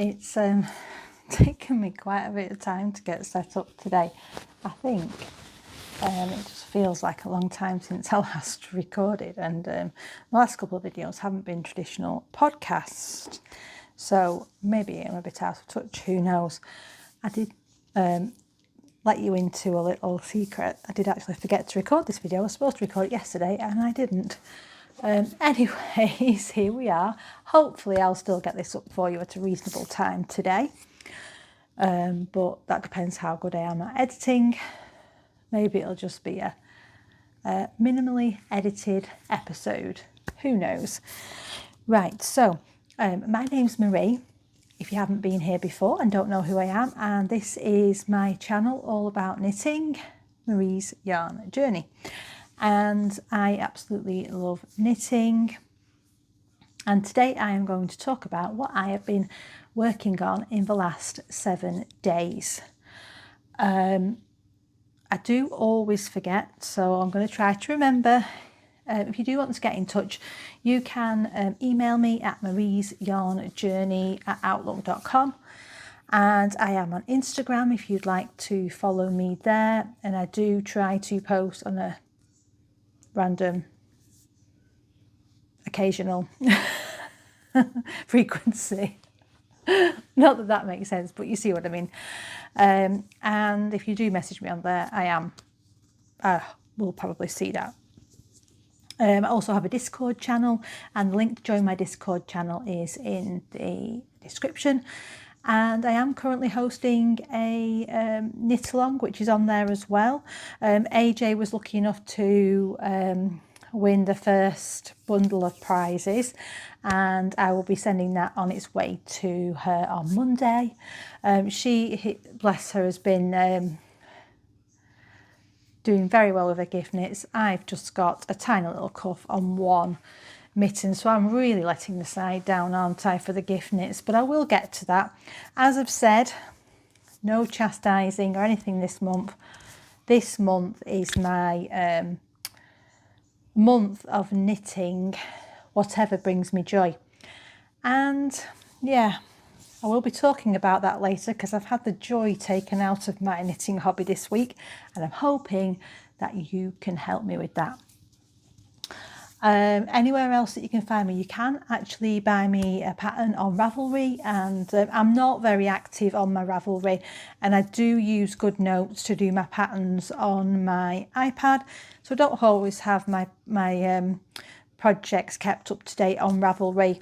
It's taken me quite a bit of time to get set up today. I think it just feels like a long time since I last recorded, and the last couple of videos haven't been traditional podcasts, so maybe I'm a bit out of touch, who knows. I did let you into a little secret. I did actually forget to record this video. I was supposed to record it yesterday and I didn't. Anyways, here we are. Hopefully I'll still get this up for you at a reasonable time today, but that depends how good I am at editing. Maybe it'll just be a minimally edited episode, who knows. Right, so my name's Marie, if you haven't been here before and don't know who I am, and this is my channel all about knitting, Marie's Yarn Journey. And I absolutely love knitting, and today I am going to talk about what I have been working on in the last 7 days. I do always forget, so I'm going to try to remember. If you do want to get in touch, you can email me at mariesyarnjourney@outlook.com, and I am on Instagram if you'd like to follow me there, and I do try to post on a random, occasional frequency. Not that that makes sense, but you see what I mean. And if you do message me on there, will probably see that. I also have a Discord channel, and the link to join my Discord channel is in the description. And I am currently hosting a knit along, which is on there as well. AJ was lucky enough to win the first bundle of prizes, and I will be sending that on its way to her on Monday. She, bless her, has been doing very well with her gift knits. I've just got a tiny little cuff on one mitten, so I'm really letting the side down, aren't I, for the gift knits, but I will get to that. As I've said, no chastising or anything this month. This month is my month of knitting, whatever brings me joy. And yeah, I will be talking about that later, because I've had the joy taken out of my knitting hobby this week, and I'm hoping that you can help me with that. Anywhere else that you can find me, you can actually buy me a pattern on Ravelry, and I'm not very active on my Ravelry, and I do use GoodNotes to do my patterns on my iPad, so I don't always have my projects kept up to date on Ravelry,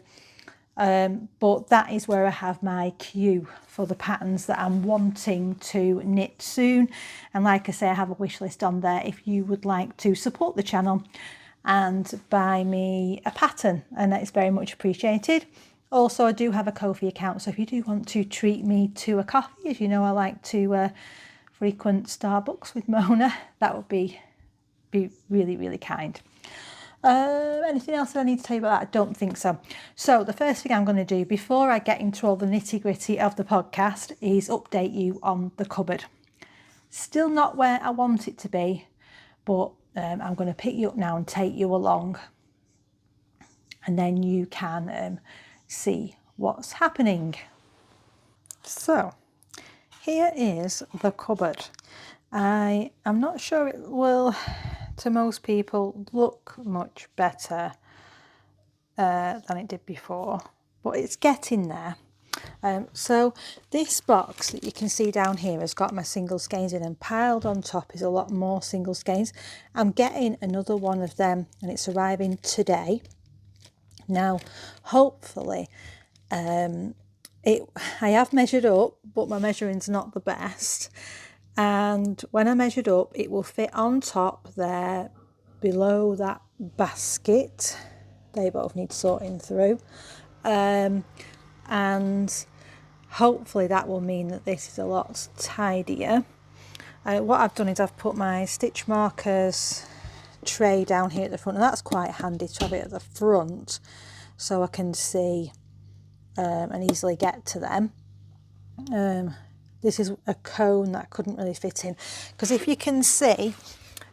but that is where I have my queue for the patterns that I'm wanting to knit soon. And like I say, I have a wish list on there if you would like to support the channel and buy me a pattern, and that is very much appreciated. Also, I do have a Ko-fi account, so if you do want to treat me to a coffee, as you know I like to frequent Starbucks with Mona, that would be really, really kind. Anything else that I need to tell you about that? I don't think so. So the first thing I'm going to do before I get into all the nitty gritty of the podcast is update you on the cupboard. Still not where I want it to be, but I'm going to pick you up now and take you along, and then you can see what's happening. So here is the cupboard. I am not sure it will, to most people, look much better than it did before, but it's getting there. So this box that you can see down here has got my single skeins in, and piled on top is a lot more single skeins. I'm getting another one of them, and it's arriving today. Now, hopefully, I have measured up, but my measuring's not the best. And when I measured up, it will fit on top there below that basket. They both need sorting through. And hopefully that will mean that this is a lot tidier. What I've done is I've put my stitch markers tray down here at the front, and that's quite handy to have it at the front so I can see and easily get to them. This is a cone that I couldn't really fit in, because if you can see,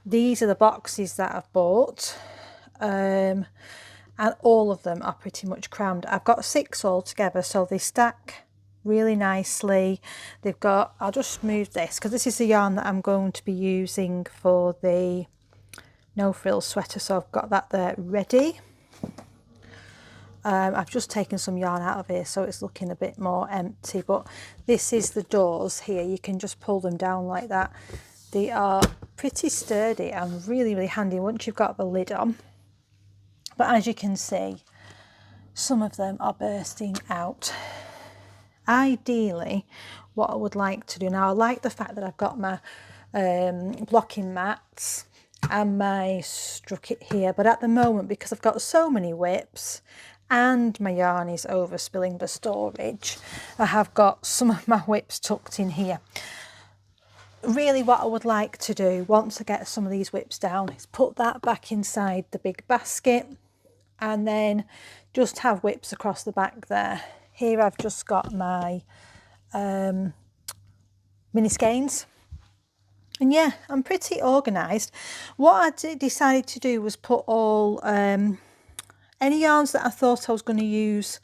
these are the boxes that I've bought, and all of them are pretty much crammed. I've got 6 altogether, so they stack really nicely. They've got, I'll just move this because this is the yarn that I'm going to be using for the no frills sweater, so I've got that there ready. I've just taken some yarn out of here so it's looking a bit more empty, but this is the doors here. You can just pull them down like that. They are pretty sturdy and really, really handy once you've got the lid on. But as you can see, some of them are bursting out. Ideally, what I would like to do now, I like the fact that I've got my blocking mats and my struck it here, but at the moment, because I've got so many whips and my yarn is overspilling the storage, I have got some of my whips tucked in here. Really what I would like to do once I get some of these whips down is put that back inside the big basket and then just have whips across the back there. Here I've just got my mini skeins. And yeah, I'm pretty organised. What I decided to do was put all any yarns that I thought I was going to use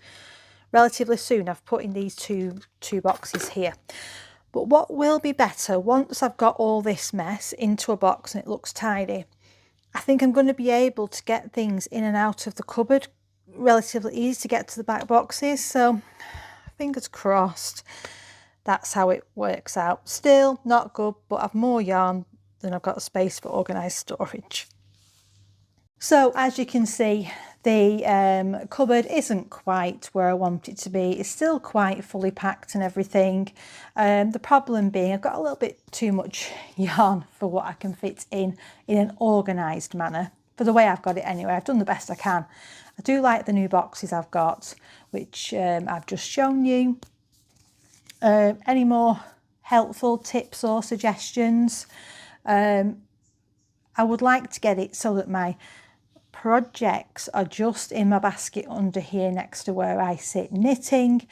relatively soon. I've put in these two boxes here. But what will be better, once I've got all this mess into a box and it looks tidy, I think I'm going to be able to get things in and out of the cupboard relatively easy to get to the back boxes. So fingers crossed that's how it works out. Still not good, but I've more yarn than I've got space for organised storage. So as you can see, the cupboard isn't quite where I want it to be. It's still quite fully packed and everything. The problem being I've got a little bit too much yarn for what I can fit in an organised manner. For the way I've got it anyway, I've done the best I can. I do like the new boxes I've got, which I've just shown you. Any more helpful tips or suggestions? I would like to get it so that my projects are just in my basket under here next to where I sit knitting,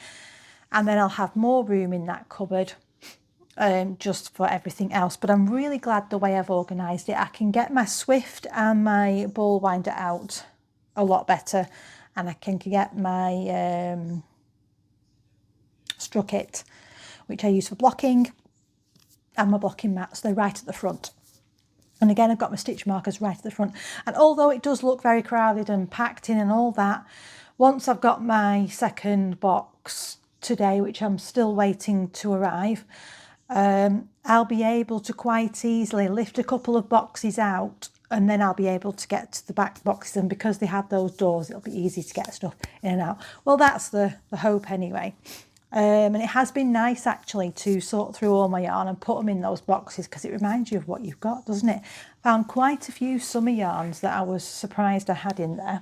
and then I'll have more room in that cupboard just for everything else. But I'm really glad the way I've organised it. I can get my Swift and my ball winder out a lot better, and I can get my struck it, which I use for blocking, and my blocking mats. They're right at the front. And again, I've got my stitch markers right at the front. And although it does look very crowded and packed in and all that, once I've got my second box today, which I'm still waiting to arrive, I'll be able to quite easily lift a couple of boxes out, and then I'll be able to get to the back boxes. And because they have those doors, it'll be easy to get stuff in and out. Well, that's the hope anyway. And it has been nice actually to sort through all my yarn and put them in those boxes, because it reminds you of what you've got, doesn't it? Found quite a few summer yarns that I was surprised I had in there.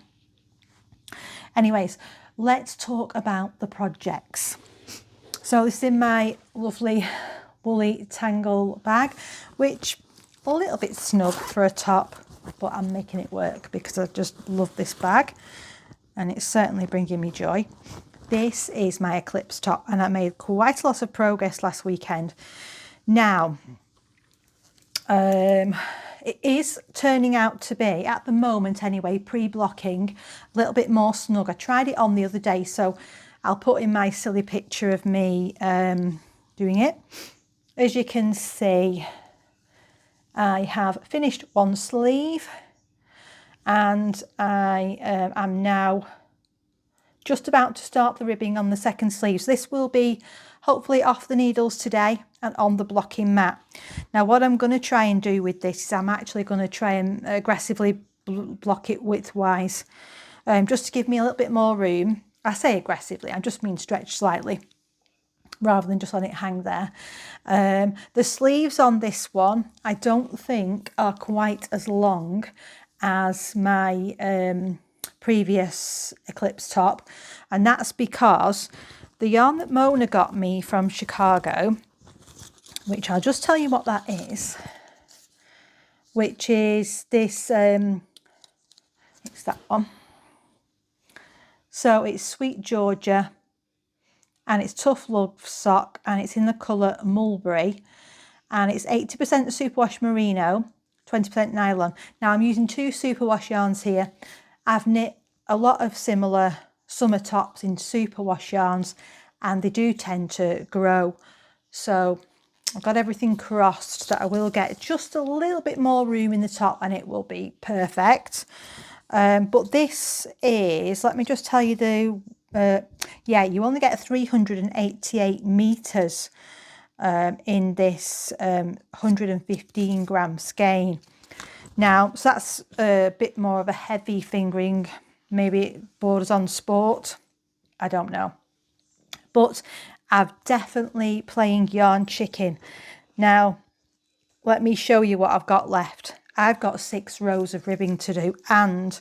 Anyways, let's talk about the projects. So this is in my lovely woolly tangle bag, which a little bit snug for a top, but I'm making it work because I just love this bag and it's certainly bringing me joy. This is my Eclipse top, and I made quite a lot of progress last weekend. Now, it is turning out to be, at the moment anyway, pre-blocking, a little bit more snug. I tried it on the other day, so I'll put in my silly picture of me doing it. As you can see, I have finished one sleeve, and I am now just about to start the ribbing on the second sleeve. So this will be hopefully off the needles today and on the blocking mat. Now what I'm going to try and do with this is I'm actually going to try and aggressively block it widthwise, just to give me a little bit more room. I say aggressively, I just mean stretch slightly rather than just letting it hang there. The sleeves on this one I don't think are quite as long as my previous Eclipse top, and that's because the yarn that Mona got me from Chicago, which I'll just tell you what that is, which is this it's that one. So it's Sweet Georgia and it's Tough Love sock, and it's in the colour Mulberry, and it's 80% superwash merino, 20% nylon. Now I'm using two superwash yarns here. I've knit a lot of similar summer tops in superwash yarns, and they do tend to grow. So I've got everything crossed that I will get just a little bit more room in the top and it will be perfect. But this is, let me just tell you yeah, you only get 388 metres in this 115 gram skein. Now, so that's a bit more of a heavy fingering, maybe it borders on sport, I don't know. But I'm definitely playing yarn chicken. Now, let me show you what I've got left. I've got 6 rows of ribbing to do and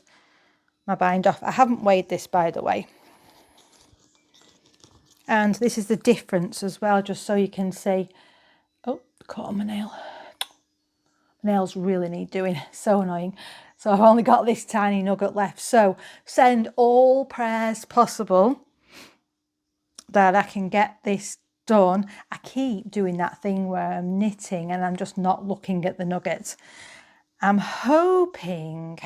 my bind off. I haven't weighed this, by the way. And this is the difference as well, just so you can see. Oh, caught on my nail. My nails really need doing, so annoying. So I've only got this tiny nugget left. So send all prayers possible that I can get this done. I keep doing that thing where I'm knitting and I'm just not looking at the nuggets. I'm hoping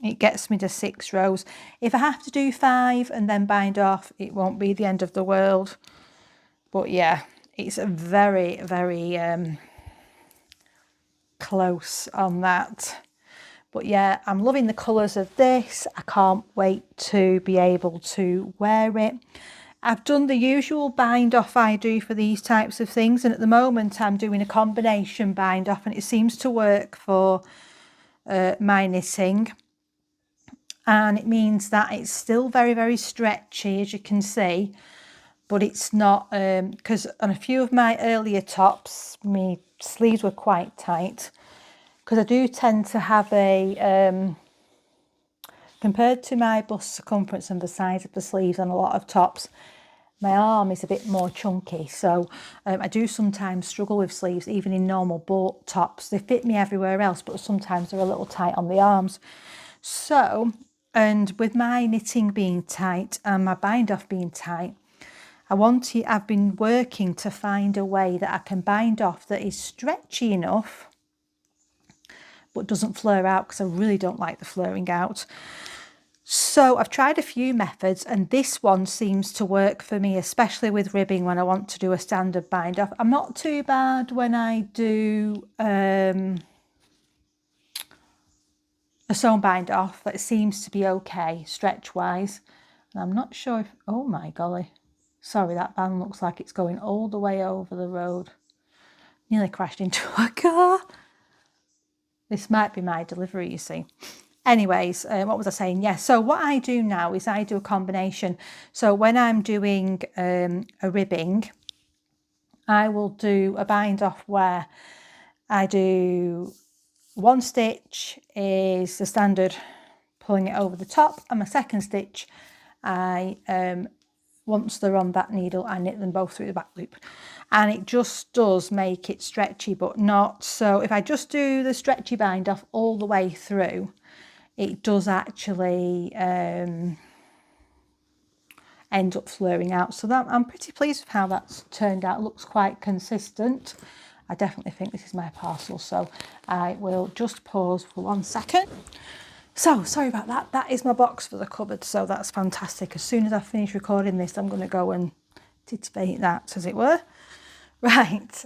it gets me to 6 rows. If I have to do 5 and then bind off, it won't be the end of the world. But yeah, it's a very, very close on that. But yeah, I'm loving the colours of this. I can't wait to be able to wear it. I've done the usual bind off I do for these types of things, and at the moment I'm doing a combination bind off and it seems to work for my knitting. And it means that it's still very, very stretchy, as you can see, but it's not, because on a few of my earlier tops, my sleeves were quite tight, because I do tend to have a, compared to my bust circumference and the size of the sleeves on a lot of tops, my arm is a bit more chunky. So I do sometimes struggle with sleeves, even in normal boat tops. They fit me everywhere else, but sometimes they're a little tight on the arms. So, and with my knitting being tight and my bind off being tight, I've been working to find a way that I can bind off that is stretchy enough but doesn't flare out, because I really don't like the flaring out. So I've tried a few methods and this one seems to work for me, especially with ribbing when I want to do a standard bind off. I'm not too bad when I do a sewn bind off. That seems to be okay stretch wise. And I'm not sure if, oh my golly, sorry, that band looks like it's going all the way over the road. Nearly crashed into a car. This might be my delivery, you see. Anyways, what was I saying? Yeah, so what I do now is I do a combination. So when I'm doing a ribbing, I will do a bind off where I do 1 stitch is the standard pulling it over the top, and my second stitch, once they're on that needle, I knit them both through the back loop, and it just does make it stretchy, but not so. If I just do the stretchy bind off all the way through, it does actually end up flaring out. So that I'm pretty pleased with how that's turned out. It looks quite consistent. I definitely think this is my parcel, so I will just pause for 1 second. So sorry about that. That is my box for the cupboard, so that's fantastic. As soon as I finish recording this, I'm going to go and titivate that, as it were. Right,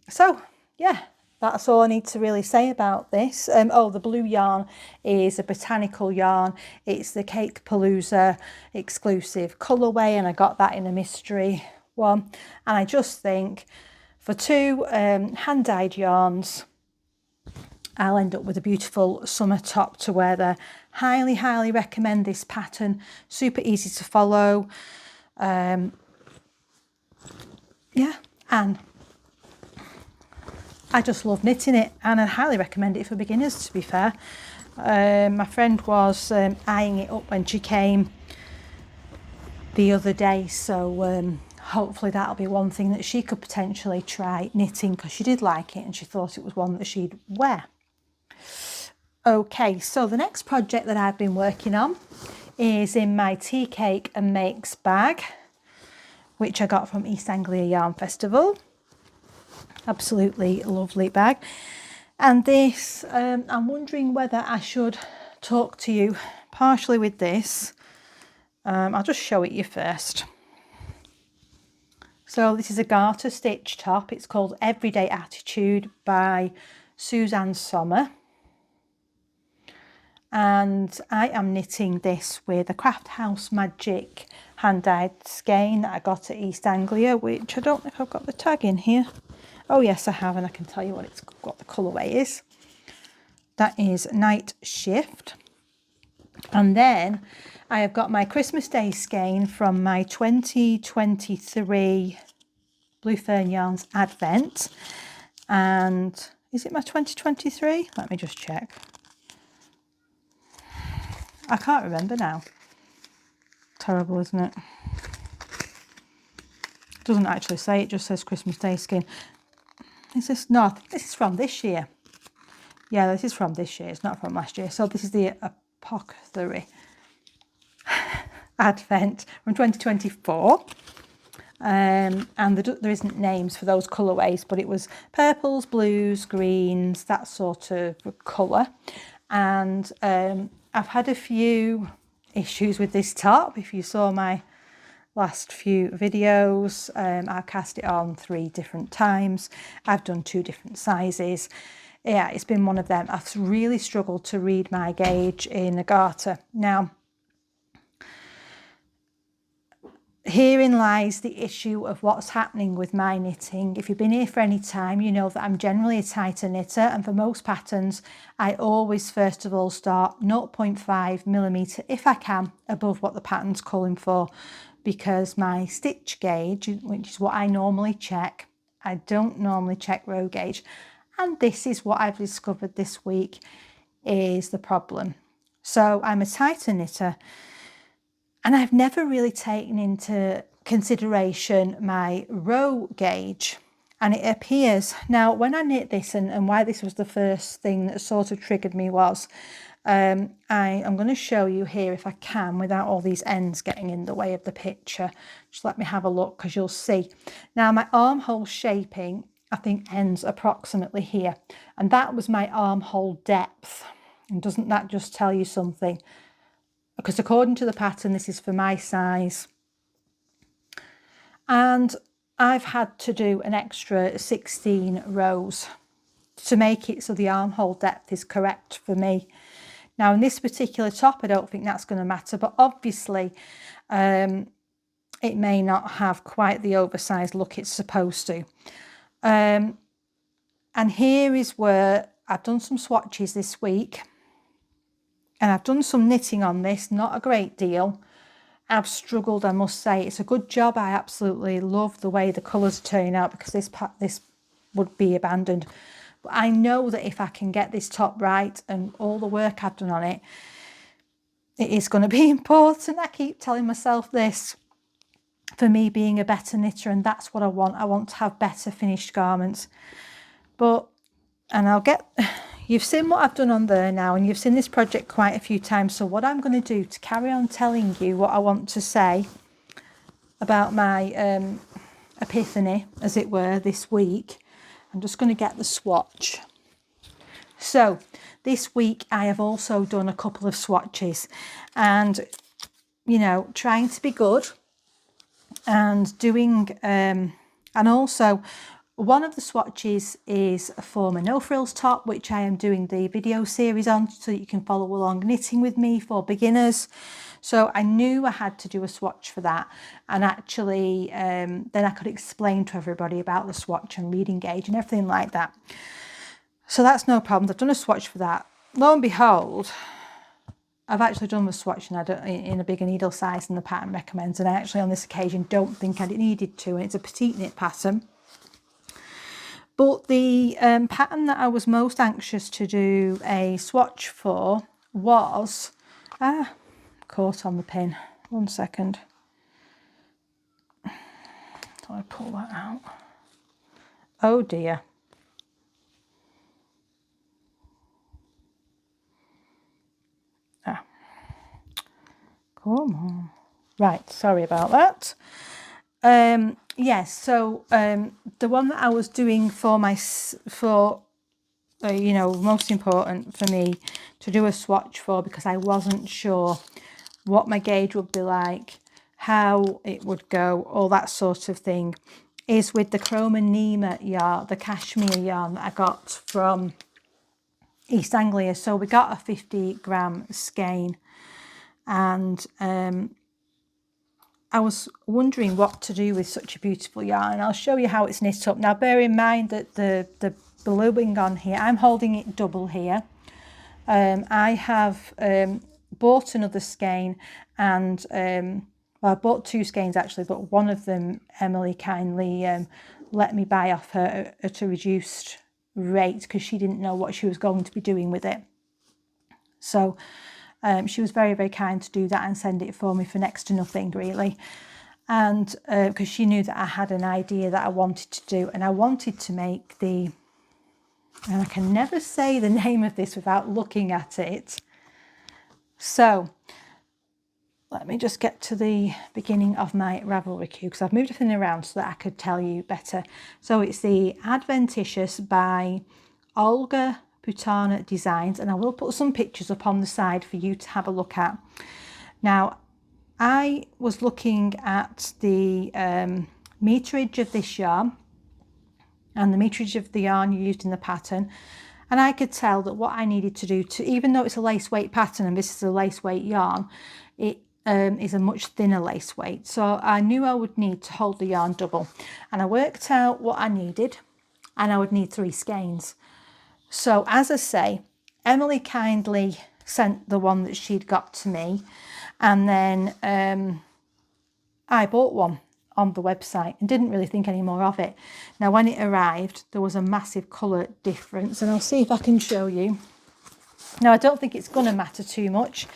so yeah, that's all I need to really say about this. Oh, the blue yarn is a botanical yarn. It's the Cake Palooza exclusive colourway, and I got that in a mystery one. And I just think for 2 hand-dyed yarns, I'll end up with a beautiful summer top to wear there. Highly, highly recommend this pattern. Super easy to follow. Yeah, and I just love knitting it, and I highly recommend it for beginners, to be fair. My friend was eyeing it up when she came the other day, so hopefully that'll be one thing that she could potentially try knitting, because she did like it and she thought it was one that she'd wear. Okay, so the next project that I've been working on is in my Tea Cake and Makes bag, which I got from East Anglia Yarn Festival. Absolutely lovely bag. And this, I'm wondering whether I should talk to you partially with this. I'll just show it you first. So this is a garter stitch top. It's called Everyday Attitude by Susanne Sommer. And I am knitting this with a Craft House Magic hand-dyed skein that I got at East Anglia, which I don't think I've got the tag in here. Oh yes, I have, and I can tell you what the colourway is. That is Night Shift. And then I have got my Christmas Day skein from my 2023 Blue Fern Yarns Advent. And is it my 2023? Let me just check. I can't remember now. Terrible, isn't it? Doesn't actually say, it just says Christmas Day skein. Is this? No, this is from this year. Yeah, this is from this year. It's not from last year. So this is the Apothecary Advent from 2024. And there isn't names for those colourways, but it was purples, blues, greens, that sort of colour. And I've had a few issues with this top. If you saw my last few videos, I've cast it on 3 different times. I've done 2 different sizes. Yeah, it's been one of them. I've really struggled to read my gauge in a garter. Now, herein lies the issue of what's happening with my knitting. If you've been here for any time, you know that I'm generally a tighter knitter, and for most patterns, I always first of all start 0.5mm, if I can, above what the pattern's calling for, because my stitch gauge, which is what I normally check, I don't normally check row gauge. And this is what I've discovered this week is the problem. So I'm a tighter knitter, and I've never really taken into consideration my row gauge. And it appears, now when I knit this, and why this was the first thing that sort of triggered me was, I'm going to show you here if I can without all these ends getting in the way of the picture. Just let me have a look, because you'll see. Now my armhole shaping, I think, ends approximately here. And that was my armhole depth. And doesn't that just tell you something? Because according to the pattern, this is for my size. And I've had to do an extra 16 rows to make it so the armhole depth is correct for me. Now in this particular top, I don't think that's going to matter, but obviously it may not have quite the oversized look it's supposed to. And here is where I've done some swatches this week. And I've done some knitting on this, not a great deal. I've struggled, I must say. It's a good job. I absolutely love the way the colours are turning out, because this would be abandoned. But I know that if I can get this top right and all the work I've done on it, it is going to be important. I keep telling myself this for me being a better knitter, and that's what I want. I want to have better finished garments. You've seen what I've done on there now, and you've seen this project quite a few times. So what I'm going to do to carry on telling you what I want to say about my epiphany, as it were, this week, I'm just going to get the swatch. So this week I have also done a couple of swatches, and, you know, trying to be good and doing, and also one of the swatches is for my No Frills top, which I am doing the video series on, so that you can follow along knitting with me for beginners. So I knew I had to do a swatch for that, and actually then I could explain to everybody about the swatch and reading gauge and everything like that. So that's no problem. I've done a swatch for that. Lo and behold, I've actually done the swatch in a bigger needle size than the pattern recommends, and I actually on this occasion don't think I needed to, and it's a petite knit pattern. But the pattern that I was most anxious to do a swatch for was, caught on the pin, 1 second. Do I pull that out? Oh dear. Come on. Right, sorry about that. Yes, so the one that I was doing for you know, most important for me to do a swatch for, because I wasn't sure what my gauge would be like, how it would go, all that sort of thing. is with the Chroma Nima yarn, the cashmere yarn that I got from East Anglia. So we got a 50-gram skein, and I was wondering what to do with such a beautiful yarn. I'll show you how it's knit up. Now bear in mind that the bluing on here, I'm holding it double here. I have bought another skein, and well, I bought 2 skeins actually, but one of them Emily kindly let me buy off her at a reduced rate because she didn't know what she was going to be doing with it. So she was very, very kind to do that and send it for me for next to nothing really. And because she knew that I had an idea that I wanted to do, and I wanted to make the, and I can never say the name of this without looking at it. So let me just get to the beginning of my Ravelry queue, because I've moved everything around so that I could tell you better. So it's the Adventitious by Olga Putana Designs, and I will put some pictures up on the side for you to have a look at. Now, I was looking at the meterage of this yarn and the meterage of the yarn used in the pattern, and I could tell that what I needed to do to, even though it's a lace weight pattern and this is a lace weight yarn, it is a much thinner lace weight. So I knew I would need to hold the yarn double, and I worked out what I needed, and I would need 3 skeins. So as I say, Emily kindly sent the one that she'd got to me, and then I bought one on the website and didn't really think any more of it. Now when it arrived, there was a massive colour difference, and I'll see if I can show you. Now I don't think it's going to matter too much,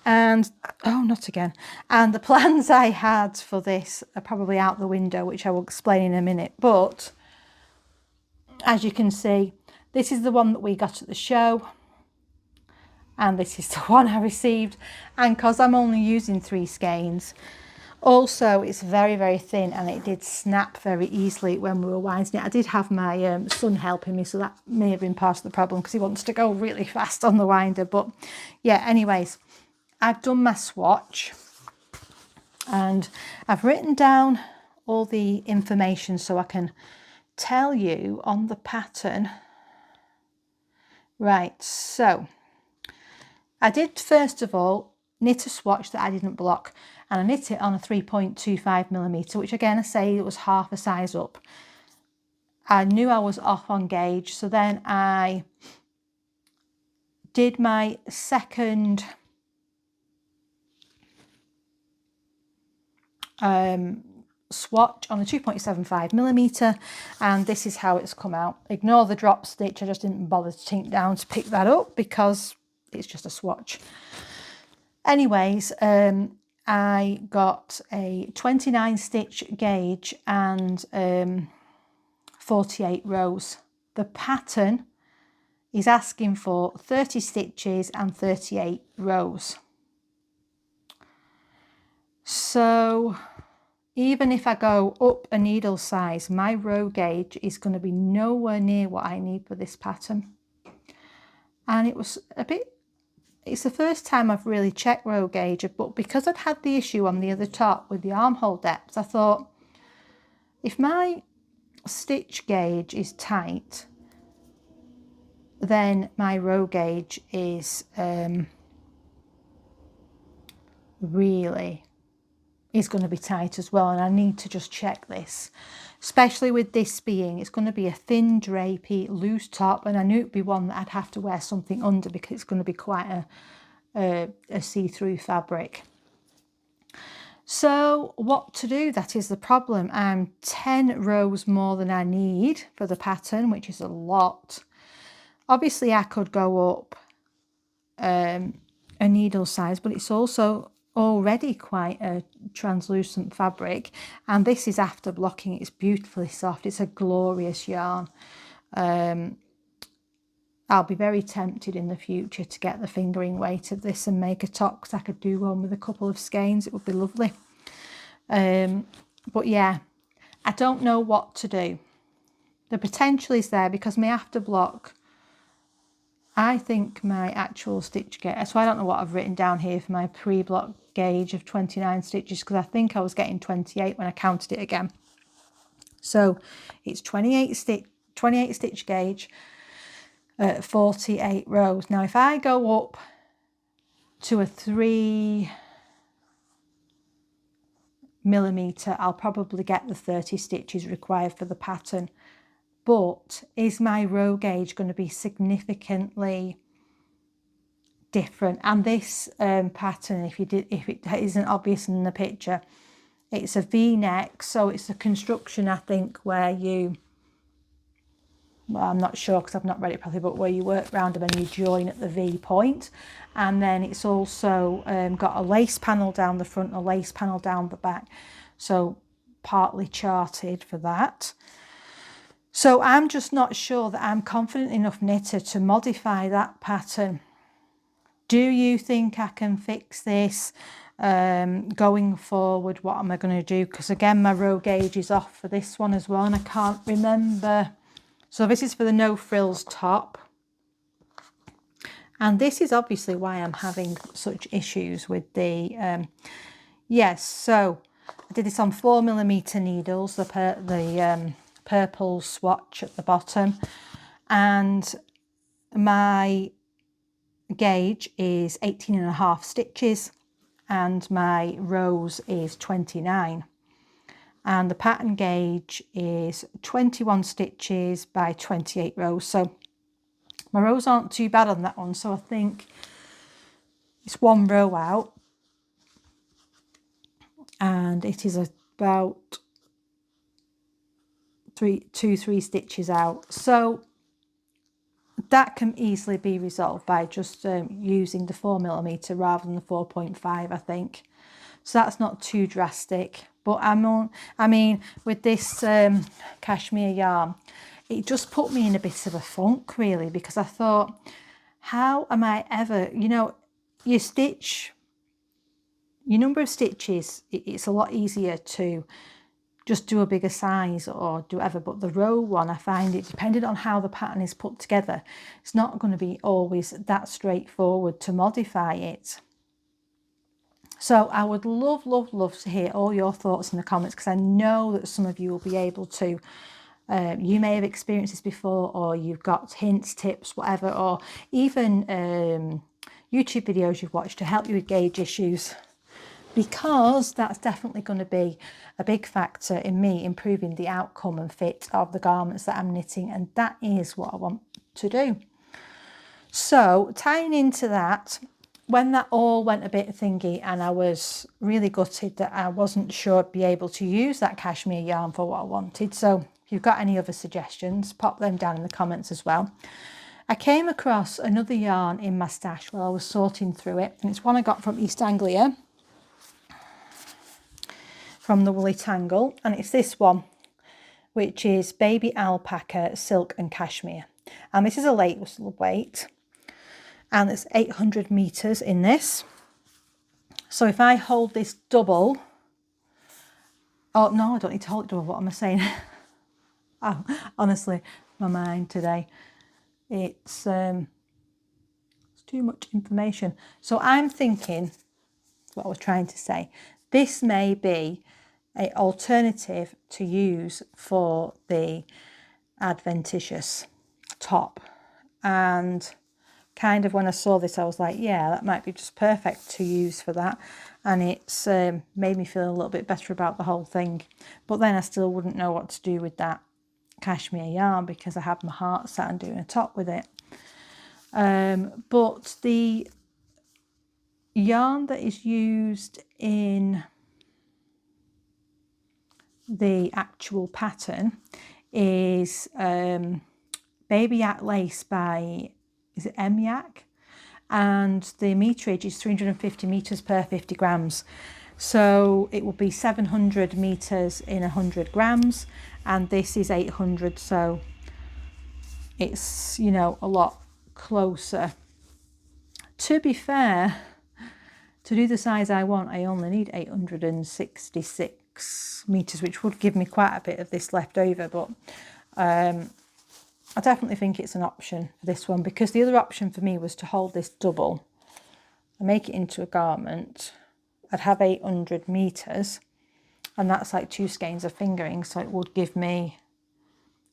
and oh, not again. And the plans I had for this are probably out the window, which I will explain in a minute. But as you can see, this is the one that we got at the show, and this is the one I received. And because I'm only using 3 skeins, also it's very, very thin, and it did snap very easily when we were winding it. I did have my son helping me, so that may have been part of the problem, because he wants to go really fast on the winder. But yeah, anyways, I've done my swatch, and I've written down all the information so I can tell you on the pattern. Right, so I did first of all knit a swatch that I didn't block, and I knit it on a 3.25mm, which again I say it was half a size up. I knew I was off on gauge, so then I did my second swatch on a 2.75mm, and this is how it's come out. Ignore the drop stitch, I just didn't bother to tink down to pick that up because it's just a swatch. Anyways, I got a 29 stitch gauge and 48 rows. The pattern is asking for 30 stitches and 38 rows. So even if I go up a needle size, my row gauge is going to be nowhere near what I need for this pattern. And it was a bit, it's the first time I've really checked row gauge, but because I'd had the issue on the other top with the armhole depth, I thought, if my stitch gauge is tight, then my row gauge is really is going to be tight as well, and I need to just check this, especially with this being, it's going to be a thin drapey loose top, and I knew it'd be one that I'd have to wear something under because it's going to be quite a see-through fabric. So what to do, that is the problem. I'm 10 rows more than I need for the pattern, which is a lot. Obviously I could go up a needle size, but it's also already quite a translucent fabric, and this is after blocking. It's beautifully soft, it's a glorious yarn. I'll be very tempted in the future to get the fingering weight of this and make a top, because I could do one with a couple of skeins. It would be lovely. But yeah, I don't know what to do. The potential is there because my after block, I think my actual stitch gauge, so I don't know what I've written down here for my pre-block gauge of 29 stitches, because I think I was getting 28 when I counted it again. So it's 28 stitch gauge at 48 rows. Now if I go up to a 3mm, I'll probably get the 30 stitches required for the pattern. But is my row gauge going to be significantly different? And this pattern, if it isn't obvious in the picture, it's a V-neck, so it's a construction, I think, where you, well, I'm not sure because I've not read it properly, but where you work round them and you join at the V point. And then it's also got a lace panel down the front, a lace panel down the back, so partly charted for that. So I'm just not sure that I'm confident enough knitter to modify that pattern. Do you think I can fix this going forward? What am I going to do? Because again, my row gauge is off for this one as well, and I can't remember. So this is for the no frills top. And this is obviously why I'm having such issues with the, yes, so I did this on 4mm needles, the purple swatch at the bottom, and my gauge is 18.5 stitches and my rows is 29, and the pattern gauge is 21 stitches by 28 rows. So my rows aren't too bad on that one, so I think it's one row out and it is about 3 stitches out. So that can easily be resolved by just using the 4mm rather than the 4.5, I think. So that's not too drastic. But I mean, with this cashmere yarn, it just put me in a bit of a funk, really, because I thought, how am I ever, you know, your number of stitches, it's a lot easier to just do a bigger size or do whatever, but the row one, I find it, depending on how the pattern is put together, it's not going to be always that straightforward to modify it. So I would love to hear all your thoughts in the comments, because I know that some of you will be able to, you may have experienced this before, or you've got hints, tips, whatever, or even YouTube videos you've watched to help you with gauge issues, because that's definitely going to be a big factor in me improving the outcome and fit of the garments that I'm knitting, and that is what I want to do. So tying into that, when that all went a bit thingy and I was really gutted that I wasn't sure I'd be able to use that cashmere yarn for what I wanted, so if you've got any other suggestions, pop them down in the comments as well. I came across another yarn in my stash while I was sorting through it, and it's one I got from East Anglia, from the Woolly Tangle, and it's this one, which is Baby Alpaca Silk and Cashmere, and this is a weight, and it's 800 meters in this. So if I hold this double, oh no, I don't need to hold it double, what am I saying? Oh, honestly, my mind today, it's too much information. So I'm thinking, what I was trying to say, this may be an alternative to use for the adventitious top, and kind of when I saw this I was like, yeah, that might be just perfect to use for that, and it's made me feel a little bit better about the whole thing. But then I still wouldn't know what to do with that cashmere yarn because I had my heart set on doing a top with it. But the yarn that is used in the actual pattern is Baby Yak Lace by, is it M-Yak? And the meterage is 350 meters per 50 grams. So it will be 700 meters in 100 grams, and this is 800, so it's, you know, a lot closer. To be fair, to do the size I want, I only need 866 meters, which would give me quite a bit of this left over, but I definitely think it's an option for this one, because the other option for me was to hold this double and make it into a garment. I'd have 800 meters, and that's like 2 skeins of fingering, so it would give me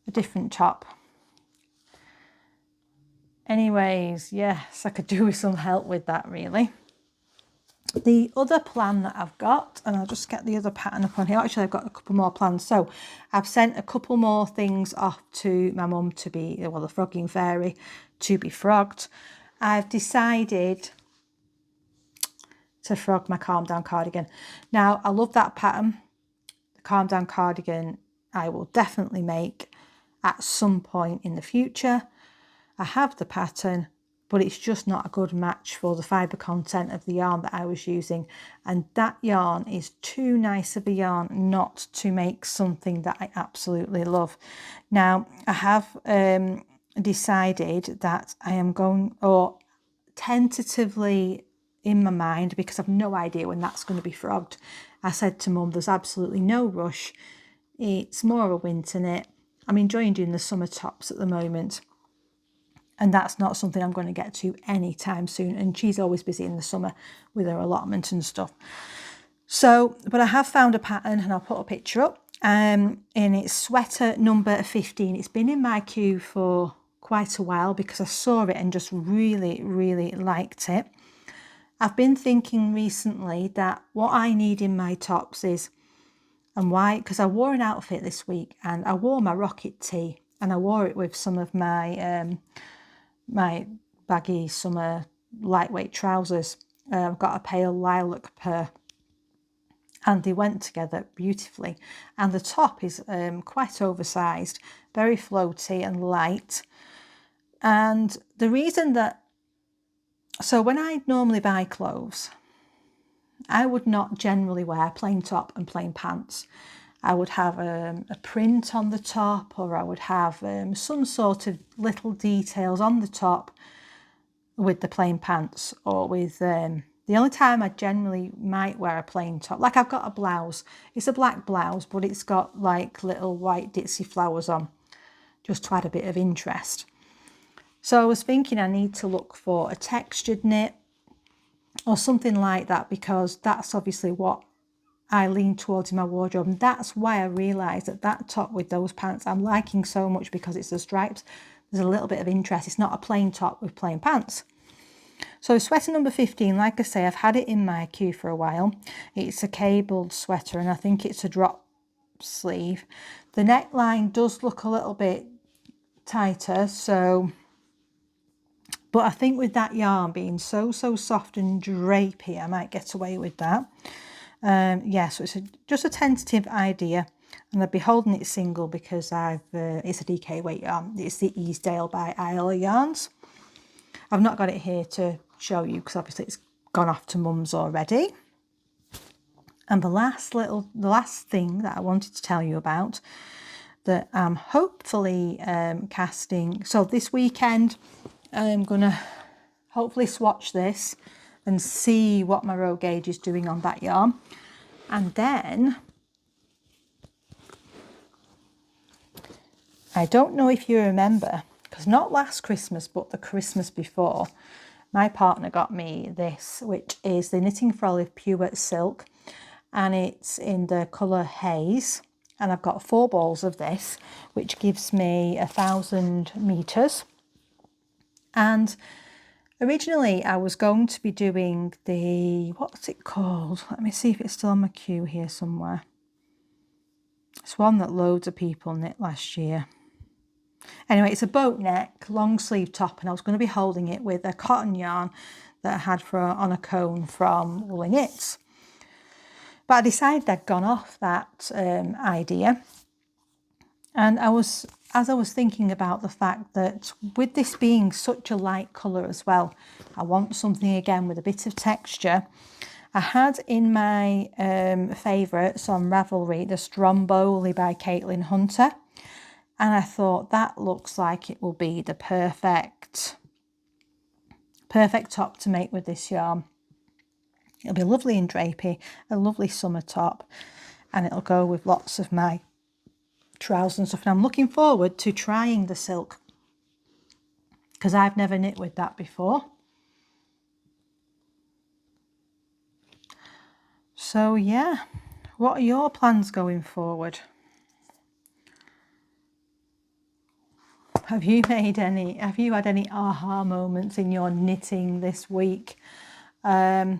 a different top. Anyways, yes, I could do with some help with that really. The other plan that I've got, and I'll just get the other pattern up on here. Actually, I've got a couple more plans. So I've sent a couple more things off to my mum to be, well, the frogging fairy, to be frogged. I've decided to frog my calm down cardigan. Now, I love that pattern. The calm down cardigan I will definitely make at some point in the future. I have the pattern, but it's just not a good match for the fibre content of the yarn that I was using. And that yarn is too nice of a yarn not to make something that I absolutely love. Now, I have decided that I am going, or tentatively in my mind, because I've no idea when that's going to be frogged, I said to Mum, there's absolutely no rush. It's more a winter knit. I'm enjoying doing the summer tops at the moment. And that's not something I'm going to get to anytime soon. And she's always busy in the summer with her allotment and stuff. So, but I have found a pattern, and I'll put a picture up. And it's sweater number 15. It's been in my queue for quite a while because I saw it and just really, really liked it. I've been thinking recently that what I need in my tops is, and why, because I wore an outfit this week, and I wore my rocket tee, and I wore it with some of my my baggy summer lightweight trousers. I've got a pale lilac pair, and they went together beautifully. And the top is quite oversized, very floaty and light. And the reason that, so when I normally buy clothes, I would not generally wear plain top and plain pants. I would have a print on the top, or I would have some sort of little details on the top with the plain pants, or with the only time I generally might wear a plain top, like I've got a blouse, it's a black blouse, but it's got like little white ditzy flowers on, just to add a bit of interest. So I was thinking I need to look for a textured knit or something like that, because that's obviously what I lean towards in my wardrobe. And that's why I realised that that top with those pants I'm liking so much, because it's the stripes. There's a little bit of interest. It's not a plain top with plain pants. So sweater number 15, like I say, I've had it in my queue for a while. It's a cabled sweater, and I think it's a drop sleeve. The neckline does look a little bit tighter, so, but I think with that yarn being so soft and drapey, I might get away with that. Yeah, so it's just a tentative idea, and I'll be holding it single because it's a DK weight yarn. It's the Easdale by Isle Yarns. I've not got it here to show you because obviously it's gone off to Mum's already. And the last thing that I wanted to tell you about, that I'm hopefully casting. So this weekend I'm gonna hopefully swatch this and see what my row gauge is doing on that yarn. And then, I don't know if you remember, because not last Christmas, but the Christmas before, my partner got me this, which is the Knitting for Olive Pure Silk, and it's in the colour Haze. And I've got 4 balls of this, which gives me 1,000 meters. And originally, I was going to be doing the, what's it called? Let me see if it's still on my queue here somewhere. It's one that loads of people knit last year. Anyway, it's a boat neck, long sleeve top, and I was going to be holding it with a cotton yarn that I had on a cone from Woolly Knits. But I decided I'd gone off that idea. And as I was thinking about the fact that with this being such a light colour as well, I want something again with a bit of texture. I had in my favourites on Ravelry the Stromboli by Caitlin Hunter. And I thought that looks like it will be the perfect top to make with this yarn. It'll be lovely and drapey, a lovely summer top, and it'll go with lots of my trousers and stuff. And I'm looking forward to trying the silk, because I've never knit with that before. So yeah, What are your plans going forward? Have you had any aha moments in your knitting this week? Yeah,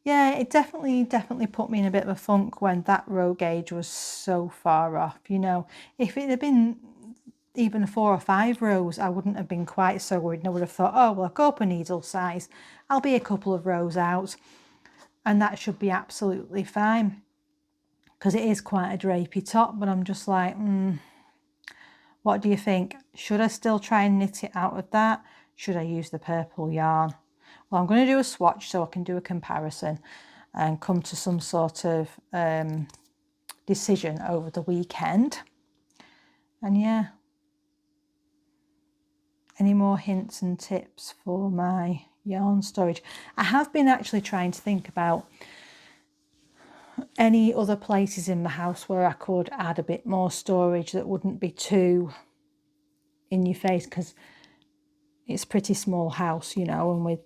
it definitely put me in a bit of a funk when that row gauge was so far off. You know, if it had been even 4 or 5 rows, I wouldn't have been quite so worried. And I would have thought, oh, well, I go up a needle size. I'll be a couple of rows out and that should be absolutely fine. Because it is quite a drapey top, but I'm just like, what do you think? Should I still try and knit it out of that? Should I use the purple yarn? Well, I'm going to do a swatch so I can do a comparison and come to some sort of decision over the weekend. And yeah, any more hints and tips for my yarn storage? I have been actually trying to think about any other places in the house where I could add a bit more storage that wouldn't be too in your face, because it's a pretty small house, you know, and with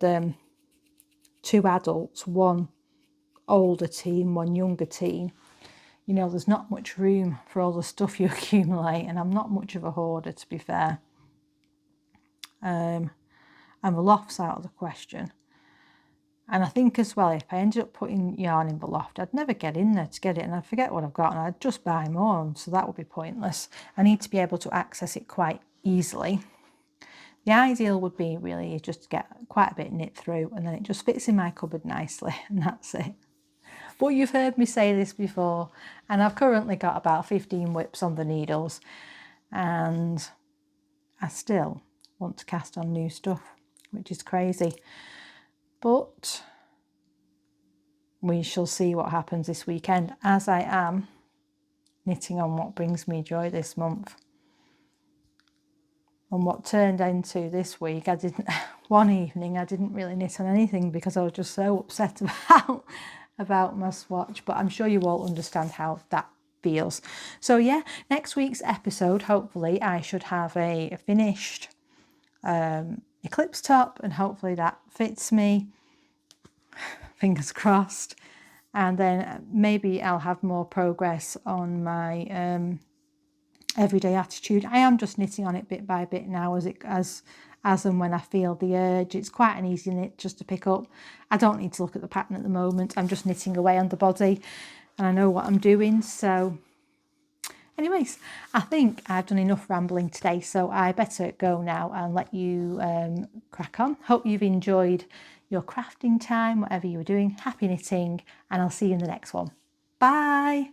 2 adults, 1 older teen, 1 younger teen, you know, there's not much room for all the stuff you accumulate, and I'm not much of a hoarder, to be fair. And the loft's out of the question. And I think as well, if I ended up putting yarn in the loft, I'd never get in there to get it, and I'd forget what I've got, and I'd just buy more, so that would be pointless. I need to be able to access it quite easily. The ideal would be really just to get quite a bit knit through, and then it just fits in my cupboard nicely, and that's it. But you've heard me say this before, and I've currently got about 15 whips on the needles, and I still want to cast on new stuff, which is crazy. But we shall see what happens this weekend, as I am knitting on what brings me joy this month. And what turned into this week, one evening I didn't really knit on anything because I was just so upset about my swatch, but I'm sure you all understand how that feels. So yeah, next week's episode, hopefully I should have a finished Eclipse top, and hopefully that fits me, fingers crossed. And then maybe I'll have more progress on my everyday attitude. I am just knitting on it bit by bit now, as and when I feel the urge. It's quite an easy knit just to pick up. I don't need to look at the pattern at the moment. I'm just knitting away on the body, and I know what I'm doing. So anyways, I think I've done enough rambling today, so I better go now and let you crack on. Hope you've enjoyed your crafting time, whatever you were doing. Happy knitting, and I'll see you in the next one. Bye.